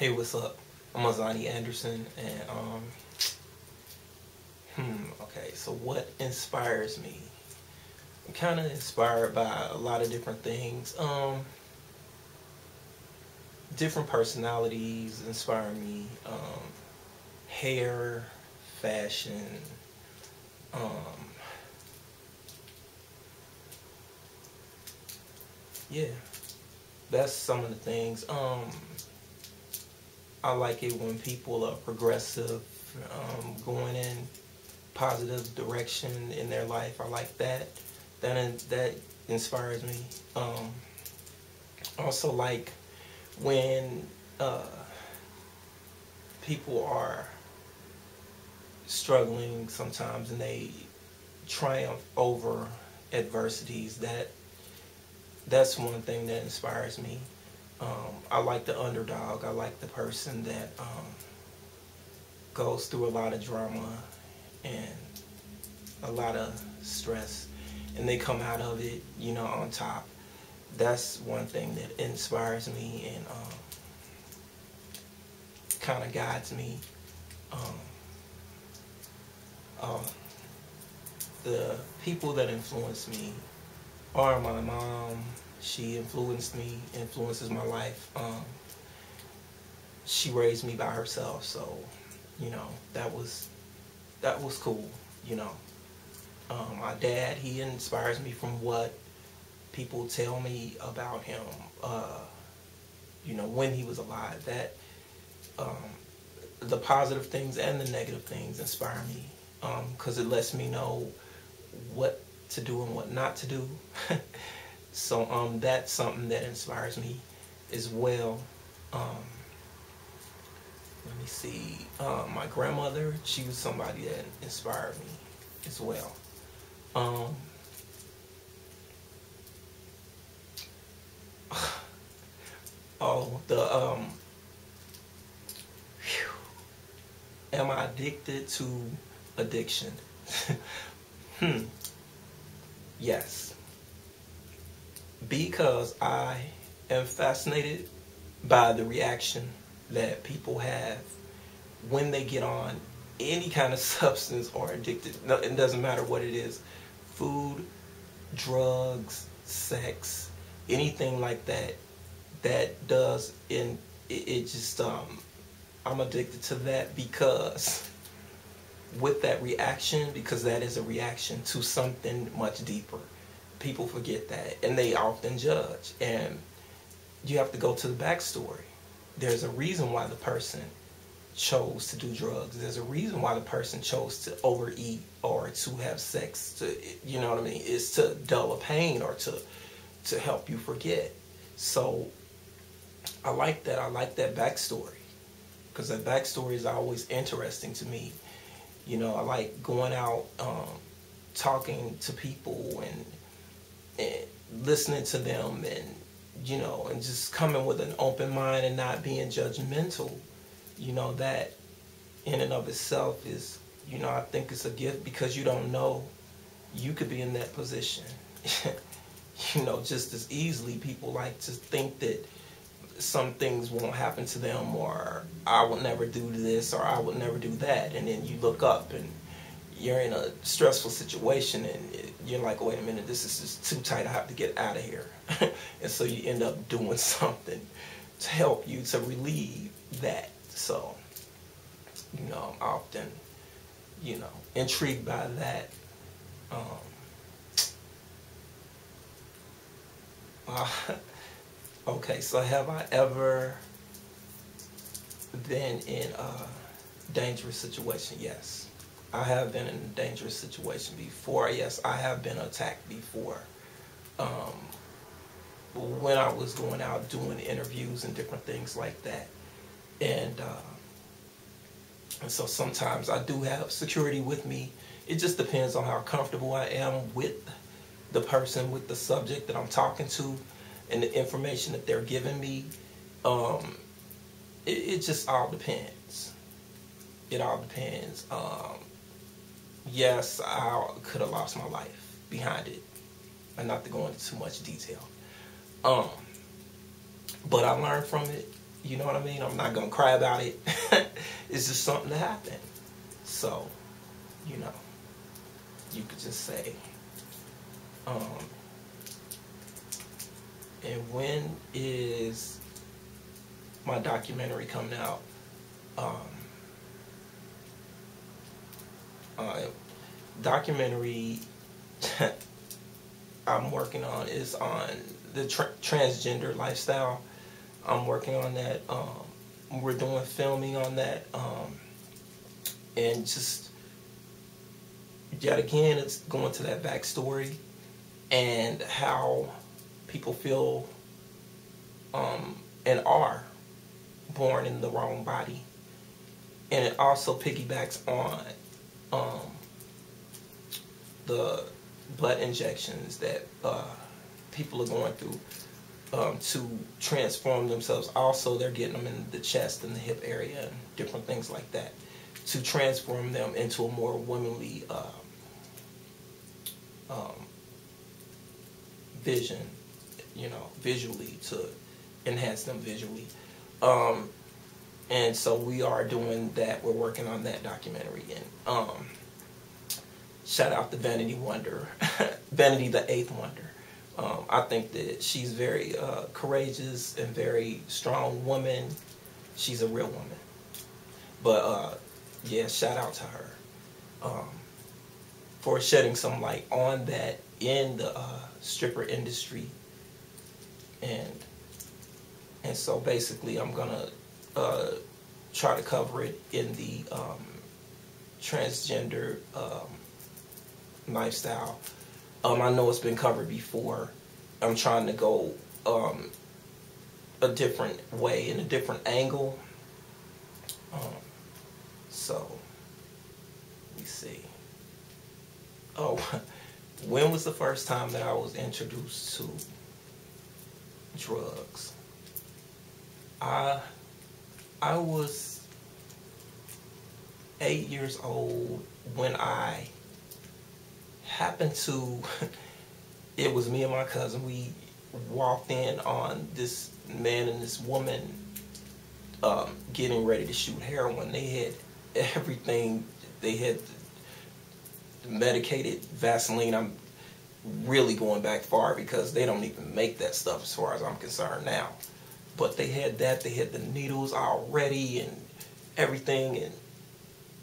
Hey, what's up? I'm Mizani Anderson, and okay. So what inspires me? I'm kind of inspired by a lot of different things. Different personalities inspire me. Hair, fashion. Um, yeah, that's some of the things. I like it when people are progressive, going in positive direction in their life. I like that. That inspires me. Also like when people are struggling sometimes and they triumph over adversities. That's one thing that inspires me. I like the underdog. I like the person that goes through a lot of drama and a lot of stress, and they come out of it, on top. That's one thing that inspires me and kind of guides me. Um, uh, the people that influence me are my mom. She influences my life. She raised me by herself, so that was cool. My dad, he inspires me from what people tell me about him. When he was alive, that the positive things and the negative things inspire me, because it lets me know what to do and what not to do. So that's something that inspires me as well. Let me see. My grandmother, she was somebody that inspired me as well. Am I addicted to addiction? Yes. Because I am fascinated by the reaction that people have when they get on any kind of substance or addicted. No, it doesn't matter what it is. Food, drugs, sex, anything like that. That does, and it just, I'm addicted to that because with that reaction, because that is a reaction to something much deeper. People forget that, and they often judge, and you have to go to the backstory. There's a reason why the person chose to do drugs. There's a reason why the person chose to overeat or to have sex. You know what I mean? It's to dull a pain or to help you forget. So I like that. I like that backstory because that backstory is always interesting to me. I like going out, talking to people and listening to them and and just coming with an open mind and not being judgmental. That in and of itself is, I think it's a gift because you don't know you could be in that position. Just as easily. People like to think that some things won't happen to them, or I would never do this, or I would never do that, and then you look up and you're in a stressful situation and you're like, wait a minute, this is just too tight, I have to get out of here. And so you end up doing something to help you to relieve that. So I'm often intrigued by that. Okay, so have I ever been in a dangerous situation? Yes. I have been in a dangerous situation before. Yes, I have been attacked before. When I was going out doing interviews and different things like that. And so sometimes I do have security with me. It just depends on how comfortable I am with the person, with the subject that I'm talking to, and the information that they're giving me. It just all depends. It all depends. Yes, I could have lost my life behind it, and not to go into too much detail. But I learned from it, You know what I mean? I'm not gonna cry about it. It's just something that happened. So, you know, you could just say, and when is my documentary coming out? Documentary I'm working on is on the transgender lifestyle. I'm working on that. We're doing filming on that, and just yet again, it's going to that backstory and how people feel and are born in the wrong body, and it also piggybacks on the blood injections that people are going through to transform themselves. Also, they're getting them in the chest and the hip area and different things like that to transform them into a more womanly vision, you know, visually, to enhance them visually. And so we are doing that. We're working on that documentary. And shout out to Vanity Wonder, Vanity the Eighth Wonder. I think that she's very courageous and very strong woman. She's a real woman. But yeah, shout out to her for shedding some light on that in the stripper industry. And so basically I'm gonna try to cover it in the transgender lifestyle. I know it's been covered before. I'm trying to go a different way, in a different angle. So, let me see. Oh, when was the first time that I was introduced to drugs? I was 8 years old when I happened to, it was me and my cousin, we walked in on this man and this woman getting ready to shoot heroin. They had everything. They had medicated Vaseline. I'm really going back far because they don't even make that stuff as far as I'm concerned now. But they had that. They had the needles already and everything.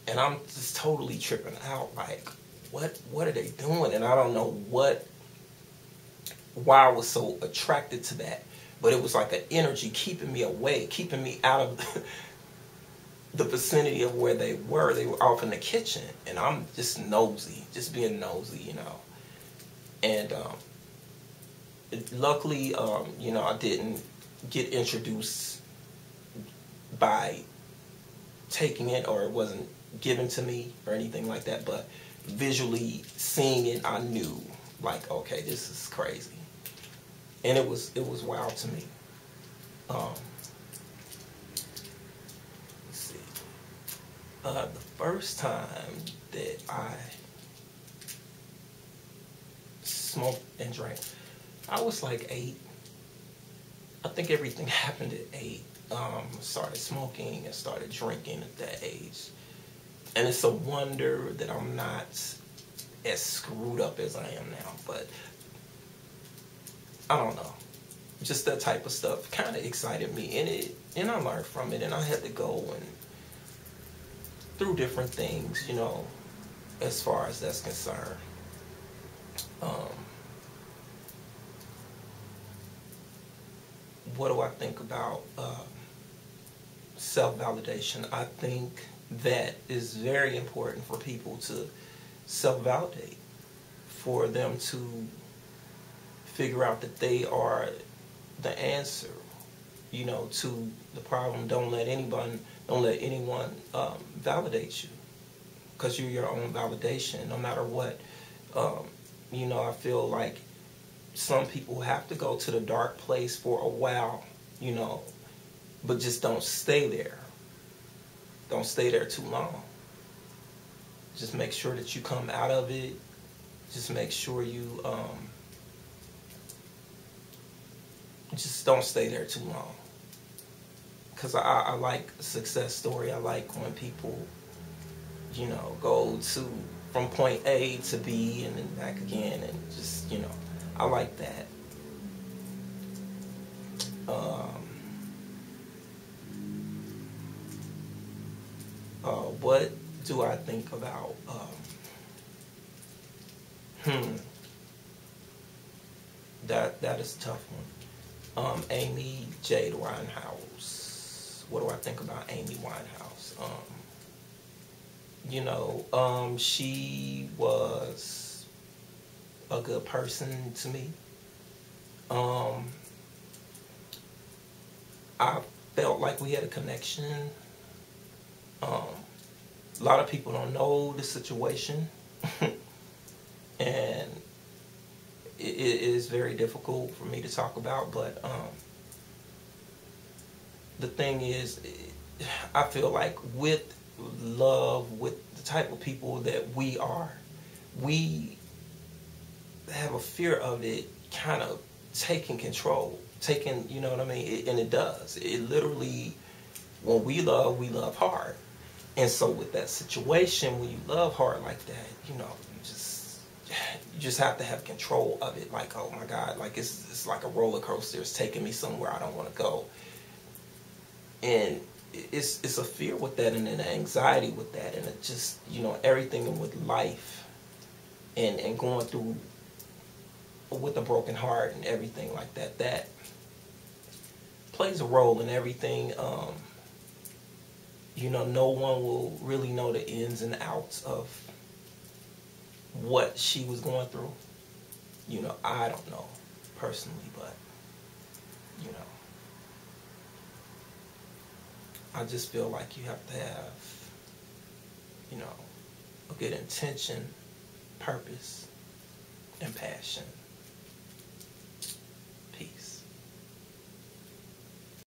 And I'm just totally tripping out. Like, what are they doing? And I don't know why I was so attracted to that. But it was like an energy keeping me away, keeping me out of the vicinity of where they were. They were off in the kitchen. And I'm just nosy, just being nosy, you know. And luckily, you know, I didn't get introduced by taking it, or it wasn't given to me or anything like that. But visually seeing it, I knew, like, okay, this is crazy. And it was wild to me. Let's see. The first time that I smoked and drank, I was like 8. I think everything happened at 8. Started smoking and started drinking at that age. And it's a wonder that I'm not as screwed up as I am now. But I don't know. Just that type of stuff kind of excited me. And I learned from it. And I had to go and through different things, you know, as far as that's concerned. What do I think about self-validation? I think that is very important for people to self-validate, for them to figure out that they are the answer, you know, to the problem. Don't let anyone validate you, because you're your own validation, no matter what. You know, I feel like some people have to go to the dark place for a while, you know, but just don't stay there. Don't stay there too long. Just make sure that you come out of it. Just make sure you just don't stay there too long. because I like success story. I like when people, you know, go to from point A to B and then back again, and just, you know, I like that. What do I think about? That is a tough one. Amy Jade Winehouse. What do I think about Amy Winehouse? You know, she was a good person to me. I felt like we had a connection. A lot of people don't know the situation, and it is very difficult for me to talk about, but the thing is, I feel like with love, with the type of people that we are, we have a fear of it kind of taking control, you know what I mean? And it does. It literally, when we love hard. And so with that situation, when you love hard like that, you know, you just have to have control of it. Like, oh my God, like it's like a roller coaster. It's taking me somewhere I don't want to go. And it's a fear with that, and an anxiety with that, and it just, you know, everything with life and going through with a broken heart and everything like that, that plays a role in everything. You know, no one will really know the ins and outs of what she was going through. You know, I don't know personally, but, you know, I just feel like you have to have, you know, a good intention, purpose, and passion.